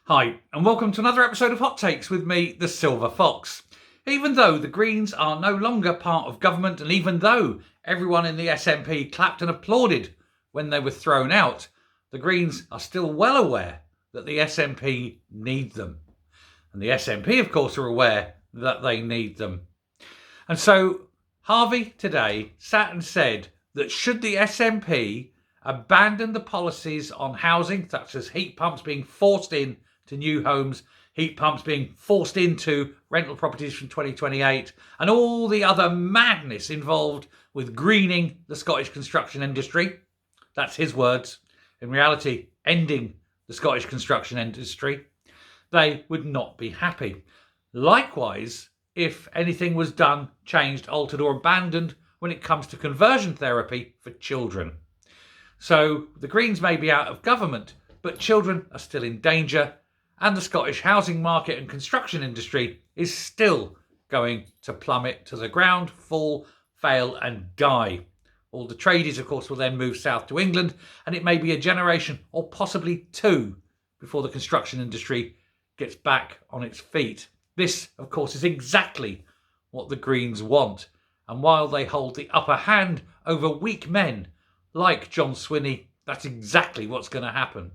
Hi, and welcome to another episode of Hot Takes with me, the Silver Fox. Even though the Greens are no longer part of government, and even though everyone in the SNP clapped and applauded when they were thrown out, the Greens are still well aware that the SNP need them. And the SNP, of course, are aware that they need them. And so Harvey today sat and said that should the SNP abandon the policies on housing, such as heat pumps being forced in to new homes, heat pumps being forced into rental properties from 2028, and all the other madness involved with greening the Scottish construction industry. That's his words. In reality, ending the Scottish construction industry. They would not be happy. Likewise, if anything was done, changed, altered, or abandoned when it comes to conversion therapy for children. So the Greens may be out of government, but children are still in danger, and the Scottish housing market and construction industry is still going to plummet to the ground, fall, fail, and die. All the tradies, of course, will then move south to England, and it may be a generation or possibly two before the construction industry gets back on its feet. This, of course, is exactly what the Greens want. And while they hold the upper hand over weak men like John Swinney, that's exactly what's going to happen.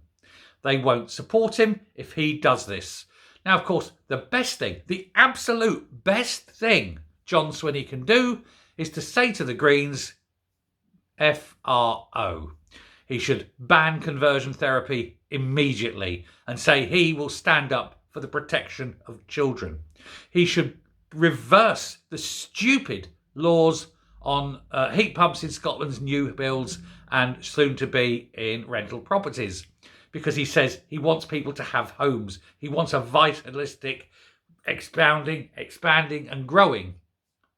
They won't support him if he does this. Now, of course, the best thing, the absolute best thing John Swinney can do is to say to the Greens, FRO. He should ban conversion therapy immediately and say he will stand up for the protection of children. He should reverse the stupid laws on heat pumps in Scotland's new builds and soon to be in rental properties, because he says he wants people to have homes. He wants a vitalistic, expanding and growing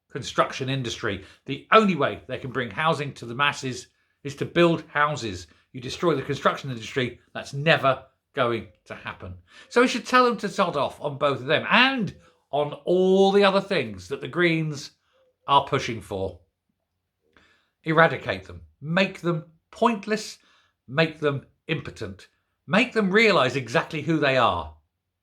construction industry. The only way they can bring housing to the masses is to build houses. You destroy the construction industry, that's never going to happen. So we should tell them to sod off on both of them and on all the other things that the Greens are pushing for. Eradicate them. Make them pointless. Make them impotent. Make them realise exactly who they are.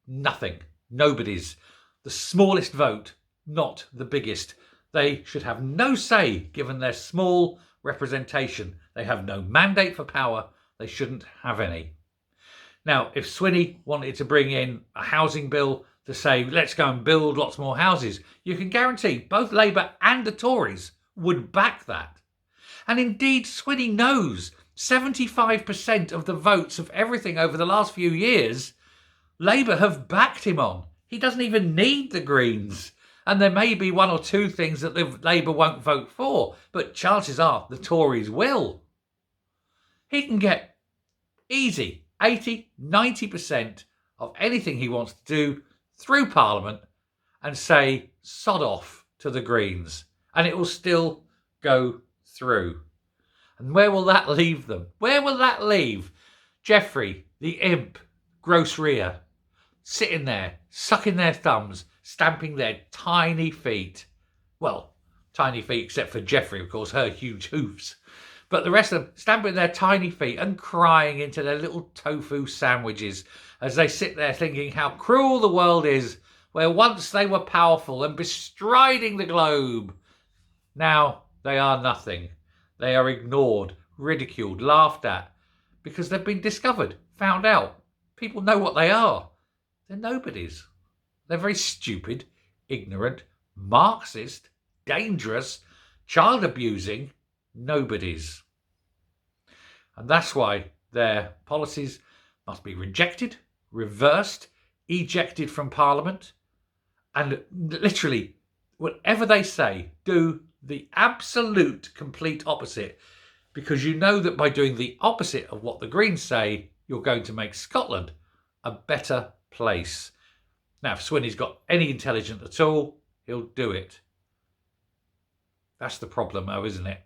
Nothing. Nobody's. The smallest vote, not the biggest. They should have no say given their small representation. They have no mandate for power. They shouldn't have any. Now, if Swinney wanted to bring in a housing bill to say, let's go and build lots more houses, you can guarantee both Labour and the Tories would back that. And indeed, Swinney knows 75% of the votes of everything over the last few years, Labour have backed him on. He doesn't even need the Greens. And there may be one or two things that the Labour won't vote for, but chances are the Tories will. He can get easy 80, 90% of anything he wants to do through Parliament and say sod off to the Greens. And it will still go through. And where will that leave them? Where will that leave Geoffrey, the imp, gross rear, sitting there, sucking their thumbs, stamping their tiny feet? Well, tiny feet except for Geoffrey, of course, her huge hoofs. But the rest of them stamping their tiny feet and crying into their little tofu sandwiches as they sit there thinking how cruel the world is, where once they were powerful and bestriding the globe. Now they are nothing. They are ignored, ridiculed, laughed at, because they've been discovered, found out. People know what they are. They're nobodies. They're very stupid, ignorant, Marxist, dangerous, child-abusing nobodies. And that's why their policies must be rejected, reversed, ejected from Parliament, and literally, whatever they say, do the absolute complete opposite, because you know that by doing the opposite of what the Greens say, you're going to make Scotland a better place. Now, if Swinney's got any intelligence at all, he'll do it. That's the problem, though, isn't it?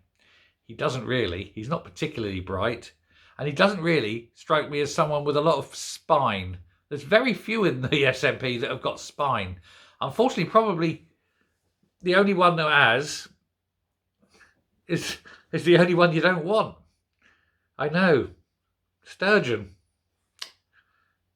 He doesn't really. He's not particularly bright, and he doesn't really strike me as someone with a lot of spine. There's very few in the SNP that have got spine. Unfortunately, probably the only one that has is the only one you don't want. I know. Sturgeon.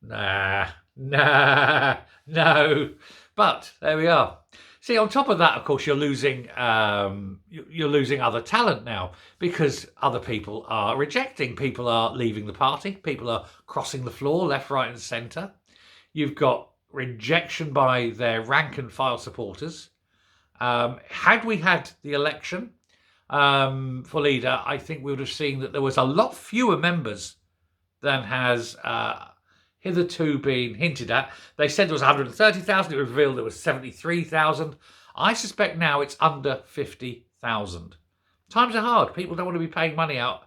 Nah, Nah, no. But there we are. See, on top of that, of course, you're losing other talent now because other people are rejecting. People are leaving the party. People are crossing the floor, left, right, and centre. You've got rejection by their rank and file supporters. Had we had the election for leader, I think we would have seen that there was a lot fewer members than has hitherto been hinted at. They said there was 130,000. It was revealed there was 73,000. I suspect now it's under 50,000. Times are hard. People don't want to be paying money out,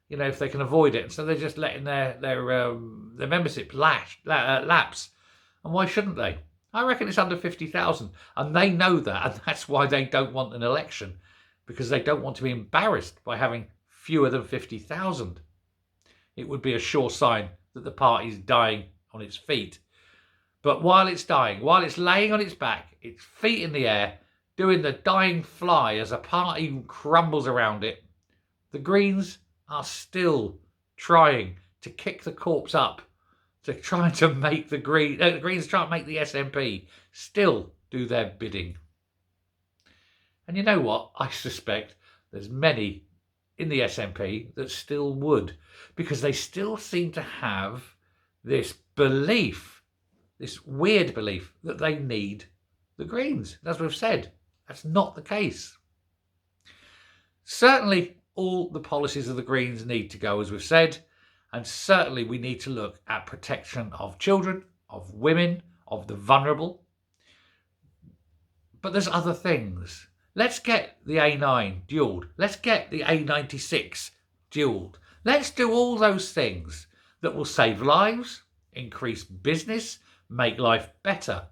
if they can avoid it. So they're just letting their membership lapse. And why shouldn't they? I reckon it's under 50,000. And they know that. And that's why they don't want an election. Because they don't want to be embarrassed by having fewer than 50,000. It would be a sure sign that the party's dying on its feet. But while it's dying, while it's laying on its back, its feet in the air, doing the dying fly as a party crumbles around it, the Greens are still trying to kick the corpse up, to try to make the Greens try to make the SNP still do their bidding. And you know what? I suspect there's many in the SNP that still would, because they still seem to have this belief, this weird belief that they need the Greens. As we've said, that's not the case. Certainly, all the policies of the Greens need to go, as we've said, and certainly we need to look at protection of children, of women, of the vulnerable. But there's other things. Let's get the A9 dualled. Let's get the A96 dualled. Let's do all those things that will save lives, increase business, make life better.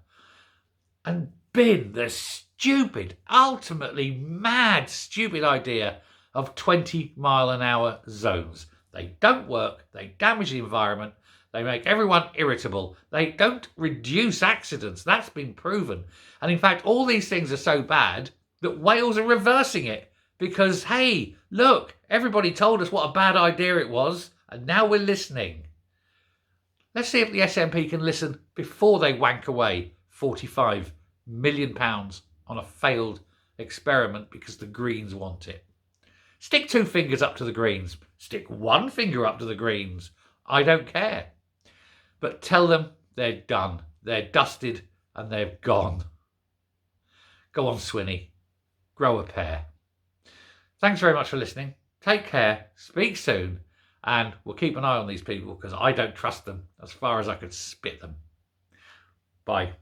And bin the stupid, ultimately mad, stupid idea of 20-mile-an-hour zones. They don't work. They damage the environment. They make everyone irritable. They don't reduce accidents. That's been proven. And in fact, all these things are so bad that Wales are reversing it because, hey, look, everybody told us what a bad idea it was, and now we're listening. Let's see if the SNP can listen before they wank away £45 million on a failed experiment because the Greens want it. Stick 2 fingers up to the Greens. Stick 1 finger up to the Greens. I don't care. But tell them they're done. They're dusted and they're gone. Go on, Swinney. Grow a pair. Thanks very much for listening. Take care. Speak soon. And we'll keep an eye on these people because I don't trust them as far as I could spit them. Bye.